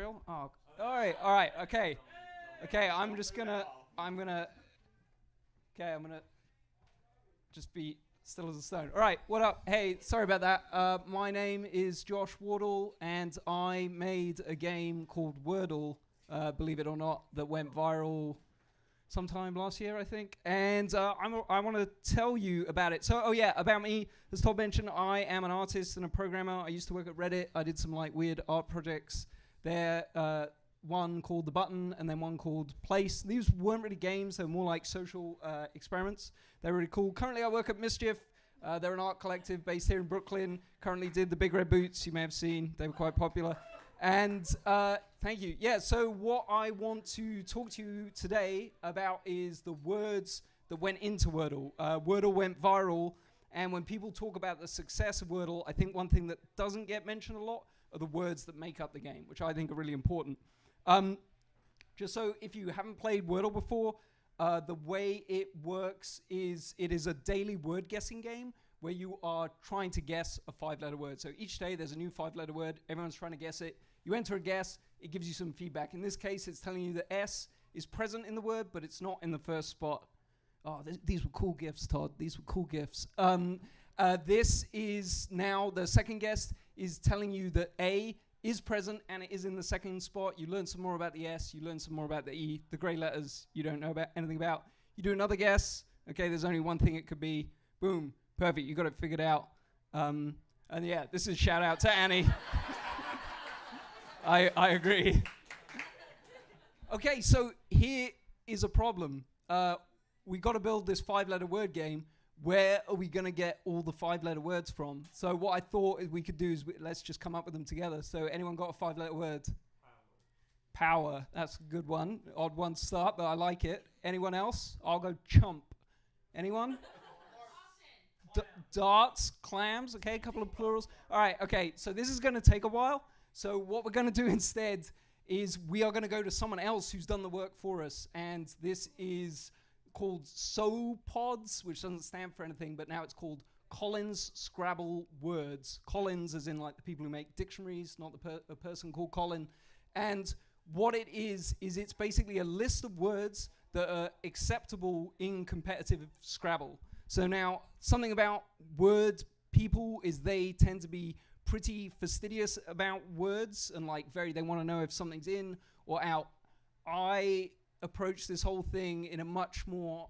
real? Oh, all right, okay. Okay, I'm gonna just be still as a stone. All right, what up? Hey, sorry about that. My name is Josh Wardle, and I made a game called Wordle, believe it or not, that went viral sometime last year, I think. And I want to tell you about it. So, about me. As Todd mentioned, I am an artist and a programmer. I used to work at Reddit. I did some like weird art projects there. One called The Button and then one called Place. These weren't really games. They were more like social experiments. They were really cool. Currently, I work at Mischief. They're an art collective based here in Brooklyn. Currently did the Big Red Boots. You may have seen. They were quite popular. And thank you. Yeah, so what I want to talk to you today about is the words that went into Wordle. Wordle went viral, and when people talk about the success of Wordle, I think one thing that doesn't get mentioned a lot are the words that make up the game, which I think are really important. Just so if you haven't played Wordle before, the way it works is it is a daily word guessing game where you are trying to guess a 5-letter word. So each day there's a new 5-letter word. Everyone's trying to guess it. You enter a guess. It gives you some feedback. In this case, it's telling you that S is present in the word, but it's not in the first spot. Oh, these were cool gifts, Todd. These were cool gifts. This is now the second guess is telling you that A is present and it is in the second spot. You learn some more about the S. You learn some more about the E. The gray letters you don't know about anything about. You do another guess. Okay, there's only one thing it could be. Boom. Perfect. You got it figured out. And yeah, this is a shout out to Annie. I agree. Okay, so here is a problem. We got to build this 5-letter word game. Where are we going to get all the 5-letter words from? So what I thought we could do is let's just come up with them together. So anyone got a 5-letter word? Power. That's a good one. Odd one to start, but I like it. Anyone else? I'll go chump. Anyone? Darts, clams. Okay, a couple of plurals. All right, okay. So this is going to take a while. So what we're going to do instead is we are going to go to someone else who's done the work for us. And this is called SoPods, which doesn't stand for anything, but now it's called Collins Scrabble Words. Collins as in like the people who make dictionaries, not a person called Colin. And what it is it's basically a list of words that are acceptable in competitive Scrabble. So now, something about word people is they tend to be pretty fastidious about words and like they want to know if something's in or out. I approach this whole thing in a much more,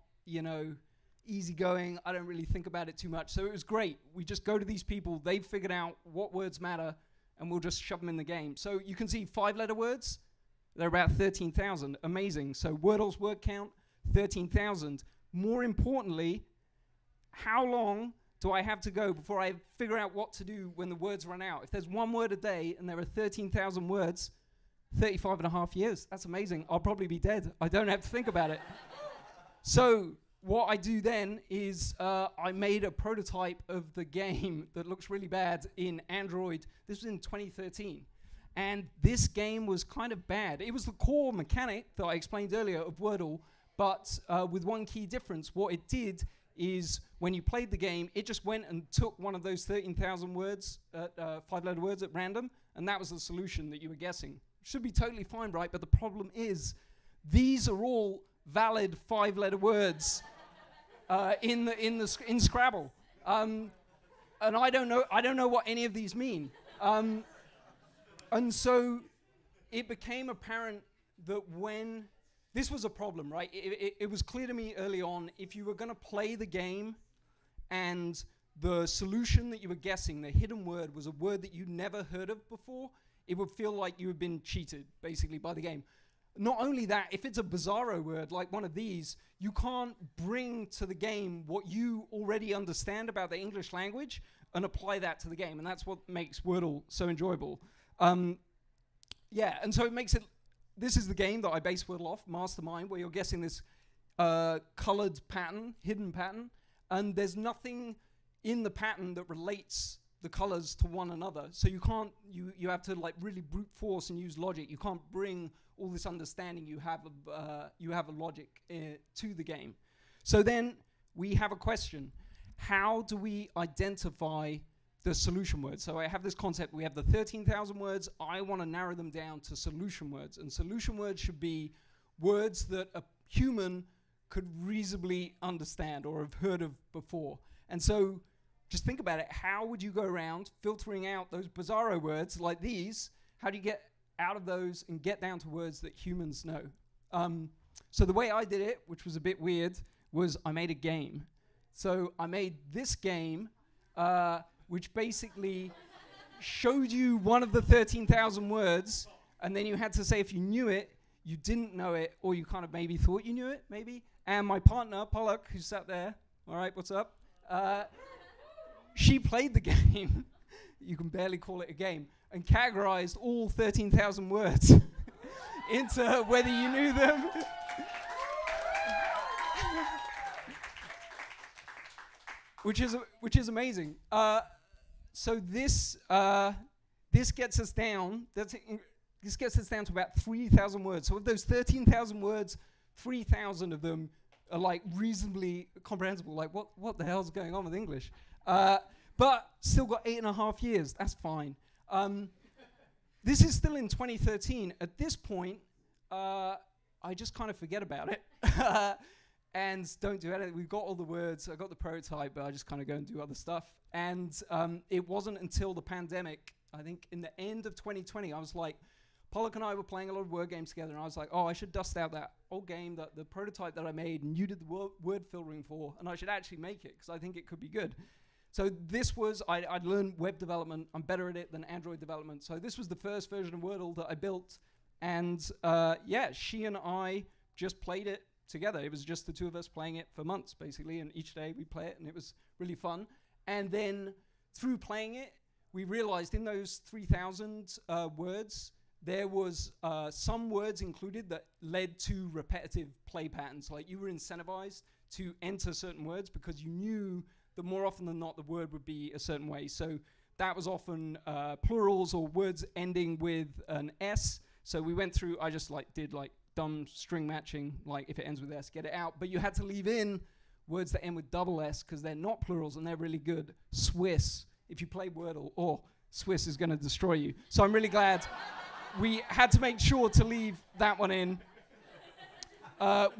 easygoing. I don't really think about it too much. So it was great. We just go to these people. They've figured out what words matter, and we'll just shove them in the game. So you can see 5-letter words. They're about 13,000. Amazing. So Wordle's word count, 13,000. More importantly, how long do I have to go before I figure out what to do when the words run out? If there's one word a day and there are 13,000 words, 35 and a half years. That's amazing. I'll probably be dead. I don't have to think about it. So what I do then is I made a prototype of the game that looks really bad in Android. This was in 2013. And this game was kind of bad. It was the core mechanic that I explained earlier of Wordle, but with one key difference. What it did is when you played the game, it just went and took one of those 13,000 words, 5-letter words at random, and that was the solution that you were guessing. Should be totally fine, right? But the problem is these are all valid 5-letter words in Scrabble, and I don't know what any of these mean. And so it became apparent that when this was a problem, right? It was clear to me early on, if you were going to play the game and the solution that you were guessing, the hidden word, was a word that you'd never heard of before, it would feel like you had been cheated, basically, by the game. Not only that, if it's a bizarro word, like one of these, you can't bring to the game what you already understand about the English language and apply that to the game, and that's what makes Wordle so enjoyable. And so it makes it, this is the game that I base Wordle off, Mastermind, where you're guessing this colored pattern, hidden pattern, and there's nothing in the pattern that relates the colors to one another. So you can't, you have to like really brute force and use logic. You can't bring all this understanding you have a logic to the game. So then we have a question. How do we identify the solution words. So I have this concept, we have the 13,000 words, I want to narrow them down to solution words. And solution words should be words that a human could reasonably understand or have heard of before. And so just think about it, how would you go around filtering out those bizarro words like these? How do you get out of those and get down to words that humans know? So the way I did it, which was a bit weird, was I made a game. So I made this game, which basically showed you one of the 13,000 words, and then you had to say if you knew it, you didn't know it, or you kind of maybe thought you knew it, maybe. And my partner, Pollock, who sat there, all right, what's up? She played the game, you can barely call it a game, and categorized all 13,000 words into whether you knew them. Which is amazing. So this gets us down. This gets us down to about 3,000 words. So of those 13,000 words, 3,000 of them are like reasonably comprehensible. Like what the hell's going on with English? But still got 8.5 years. That's fine. This is still in 2013. At this point, I just kind of forget about it. And don't do anything. We've got all the words. I got the prototype, but I just kind of go and do other stuff. And it wasn't until the pandemic, I think in the end of 2020, I was like, Pollock and I were playing a lot of word games together, and I was like, oh, I should dust out that old game, the prototype that I made, and you did the word filtering for, and I should actually make it, because I think it could be good. So this was, I'd learned web development. I'm better at it than Android development. So this was the first version of Wordle that I built. And yeah, she and I just played it together. It was just the two of us playing it for months, basically, and each day we play it, and it was really fun. And then through playing it, we realized in those 3,000 words, there was some words included that led to repetitive play patterns. Like you were incentivized to enter certain words because you knew that more often than not, the word would be a certain way. So that was often plurals or words ending with an S. So we went through, I just did dumb string matching, like if it ends with S, get it out. But you had to leave in words that end with double S because they're not plurals and they're really good. Swiss, if you play Wordle, Swiss is going to destroy you. So I'm really glad we had to make sure to leave that one in.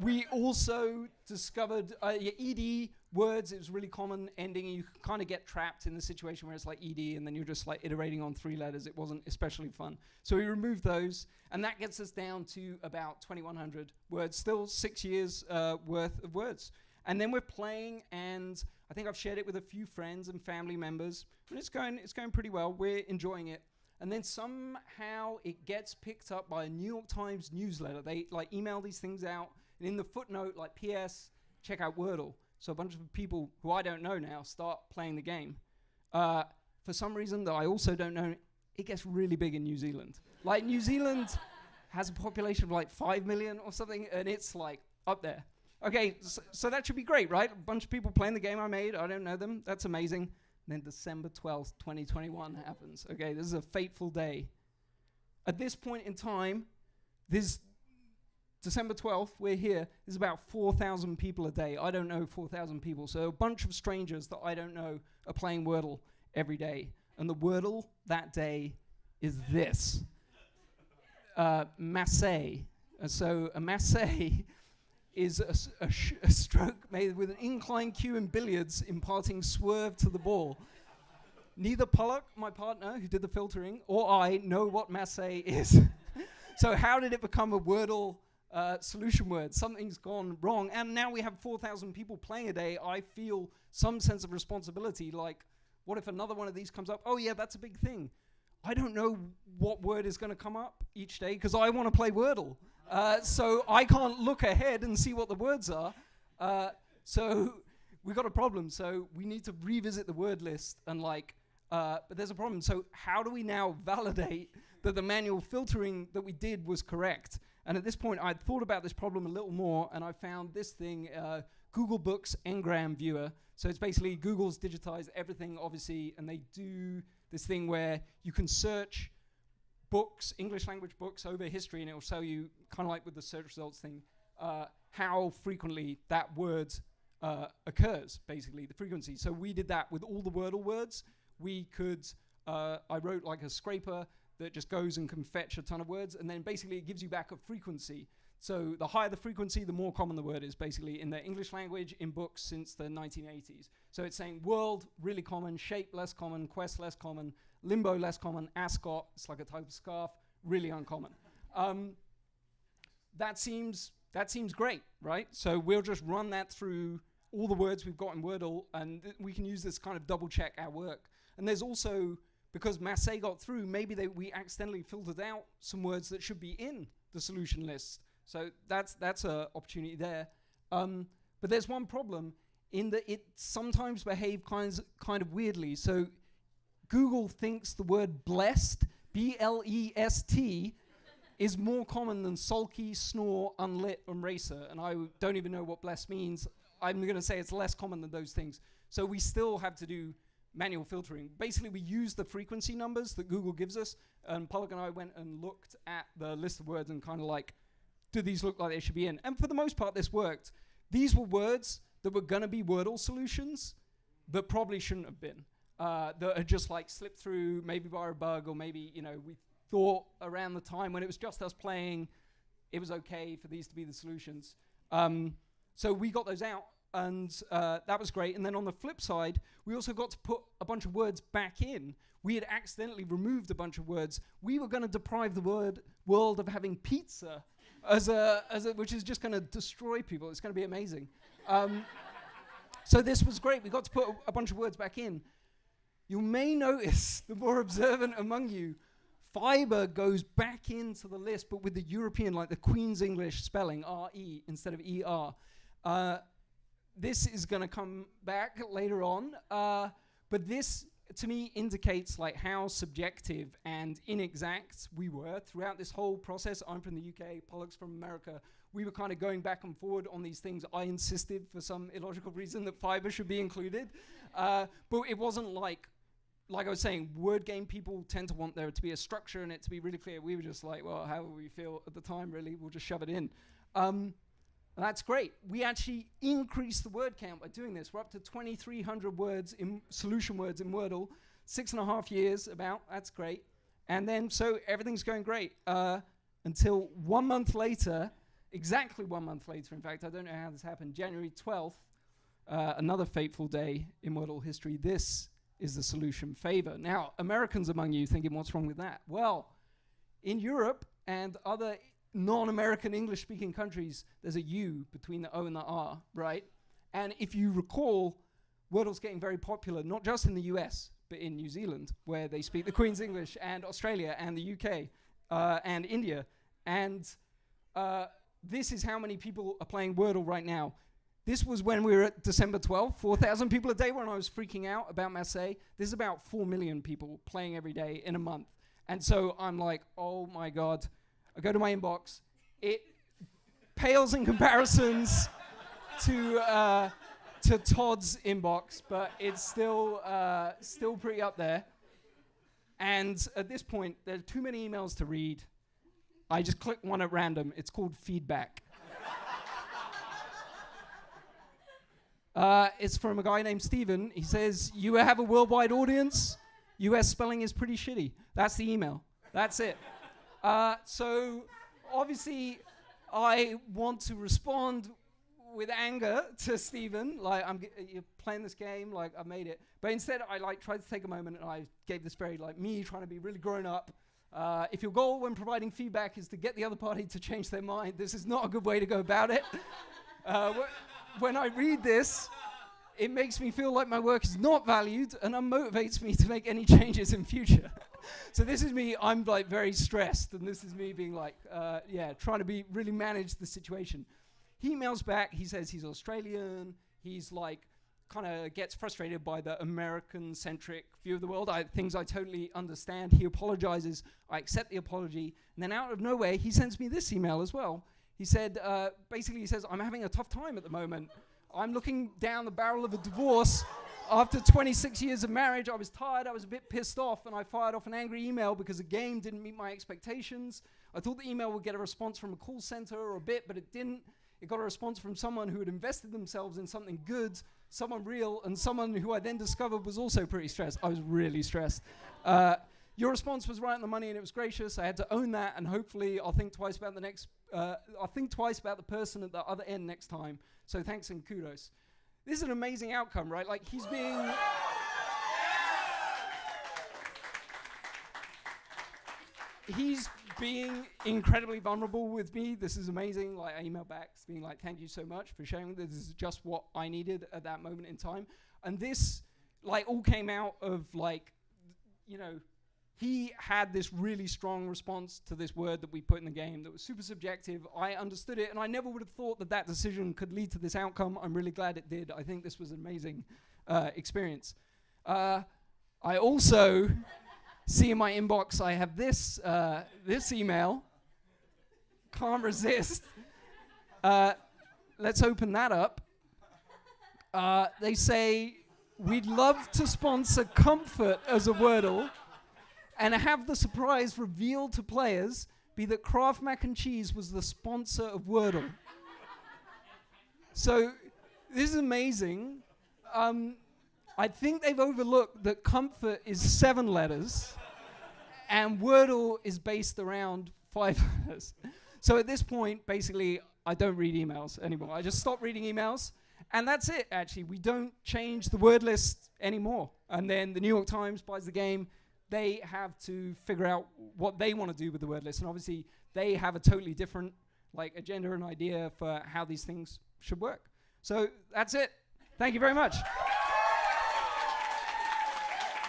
We also discovered ED words. It was really common ending, and you could kind of get trapped in the situation where it's like ED, and then you're just iterating on 3 letters. It wasn't especially fun. So we removed those, and that gets us down to about 2,100 words. Still 6 years worth of words. And then we're playing, and I think I've shared it with a few friends and family members, and it's going pretty well. We're enjoying it. And then somehow it gets picked up by a New York Times newsletter. They email these things out, and in the footnote, P.S., check out Wordle. So a bunch of people who I don't know now start playing the game. For some reason that I also don't know, it gets really big in New Zealand. New Zealand has a population of 5 million or something, and it's up there. Okay, so that should be great, right? A bunch of people playing the game I made. I don't know them. That's amazing. And then December 12th, 2021 happens. Okay, this is a fateful day. At this point in time, this December 12th, we're here. There's about 4,000 people a day. I don't know 4,000 people. So a bunch of strangers that I don't know are playing Wordle every day. And the Wordle that day is this. Masse. So a masse is a stroke made with an inclined cue in billiards imparting swerve to the ball. Neither Pollock, my partner, who did the filtering, or I know what masse is. So how did it become a Wordle solution word? Something's gone wrong. And now we have 4,000 people playing a day. I feel some sense of responsibility. What if another one of these comes up? Oh, yeah, that's a big thing. I don't know what word is going to come up each day because I want to play Wordle. So I can't look ahead and see what the words are. So we've got a problem. So we need to revisit the word list and but there's a problem. So how do we now validate that the manual filtering that we did was correct? And at this point, I'd thought about this problem a little more, and I found this thing, Google Books Ngram Viewer. So it's basically Google's digitized everything, obviously, and they do this thing where you can search books, English language books over history, and it will show you, kind of like with the search results thing, how frequently that word occurs, basically, the frequency. So we did that with all the Wordle words. we could, I wrote like a scraper that just goes and can fetch a ton of words, and then basically it gives you back a frequency. So the higher the frequency, the more common the word is, basically, in the English language, in books since the 1980s. So it's saying world, really common, shape, less common, quest, less common, limbo, less common, ascot, it's like a type of scarf, really uncommon. That seems great, right? So we'll just run that through all the words we've got in Wordle, and we can use this kind of double check our work. And there's also, because Massey got through, maybe we accidentally filtered out some words that should be in the solution list. So that's an opportunity there. But there's one problem in that it sometimes behaves kind of weirdly. So Google thinks the word blessed, B-L-E-S-T, is more common than sulky, snore, unlit, and racer. And I don't even know what blessed means. I'm going to say it's less common than those things. So we still have to do manual filtering. Basically, we use the frequency numbers that Google gives us. And Pollock and I went and looked at the list of words and kind of like, do these look like they should be in? And for the most part, this worked. These were words that were going to be Wordle solutions that probably shouldn't have been. That had just like slipped through, maybe by a bug, or maybe, we thought around the time when it was just us playing, it was okay for these to be the solutions. So we got those out, and that was great. And then on the flip side, we also got to put a bunch of words back in. We had accidentally removed a bunch of words. We were going to deprive the world of having pizza, which is just going to destroy people. It's going to be amazing. So this was great. We got to put a bunch of words back in. You may notice, the more observant among you, fiber goes back into the list, but with the European, like the Queen's English spelling, R-E instead of E-R. This is going to come back later on, but this, to me, indicates like how subjective and inexact we were throughout this whole process. I'm from the UK, Pollock's from America. We were kind of going back and forward on these things. I insisted, for some illogical reason, that fiber should be included, but it wasn't like I was saying, word game people tend to want there to be a structure and it to be really clear. We were just like, well, how we feel at the time, really, we'll just shove it in. And that's great. We actually increased the word count by doing this. We're up to 2,300 words in solution words in Wordle, 6.5 years about. That's great. And then, so everything's going great until 1 month later, exactly 1 month later, in fact, I don't know how this happened, January 12th, another fateful day in Wordle history. This is the solution, favor. Now, Americans among you thinking, what's wrong with that? Well, in Europe and other non-American English-speaking countries, there's a U between the O and the R, right? And if you recall, Wordle's getting very popular, not just in the US, but in New Zealand, where they speak the Queen's English, and Australia, and the UK, and India. And this is how many people are playing Wordle right now. This was when we were at December 12th, 4,000 people a day when I was freaking out about Massey. This is about 4 million people playing every day in a month. And so I'm like, oh my God. I go to my inbox. It pales in comparisons to Todd's inbox, but it's still pretty up there. And at this point, there are too many emails to read. I just click one at random. It's called feedback. It's from a guy named Steven. He says, you have a worldwide audience. US spelling is pretty shitty. That's the email. That's it. So obviously, I want to respond with anger to Steven. Like, you're playing this game, like, I made it. But instead, I tried to take a moment and I gave this very, me trying to be really grown up. If your goal when providing feedback is to get the other party to change their mind, this is not a good way to go about it. When I read this, it makes me feel like my work is not valued and unmotivates me to make any changes in future. So this is me, I'm like very stressed, and this is me being like, trying to really manage the situation. He emails back, he says he's Australian, he's like, kind of gets frustrated by the American-centric view of the world, things I totally understand. He apologizes, I accept the apology, and then out of nowhere, he sends me this email as well. He said, basically he says, I'm having a tough time at the moment. I'm looking down the barrel of a divorce. After 26 years of marriage, I was tired, I was a bit pissed off, and I fired off an angry email because the game didn't meet my expectations. I thought the email would get a response from a call center or a bit, but it didn't. it got a response from someone who had invested themselves in something good, someone real, and someone who I then discovered was also pretty stressed. I was really stressed. Your response was right on the money, and it was gracious. I had to own that, and hopefully I'll think twice about the person at the other end next time. So thanks and kudos. This is an amazing outcome, right? Like, he's being... he's being incredibly vulnerable with me. This is amazing. Like, I emailed back being like, thank you so much for sharing. This is just what I needed at that moment in time. And this, like, all came out of, like, you know, he had this really strong response to this word that we put in the game that was super subjective. I understood it, and I never would have thought that that decision could lead to this outcome. I'm really glad it did. I think this was an amazing experience. I also see in my inbox I have this this email. Can't resist. Let's open that up. They say, we'd love to sponsor Comfort as a Wordle, and have the surprise revealed to players be that Kraft Mac and Cheese was the sponsor of Wordle. So this is amazing. I think they've overlooked that Comfort is 7 letters and Wordle is based around 5 letters. So at this point, basically, I don't read emails anymore. I just stop reading emails. And that's it, actually. We don't change the word list anymore. And then the New York Times buys the game. They have to figure out what they want to do with the word list. And obviously, they have a totally different agenda and idea for how these things should work. So that's it. Thank you very much.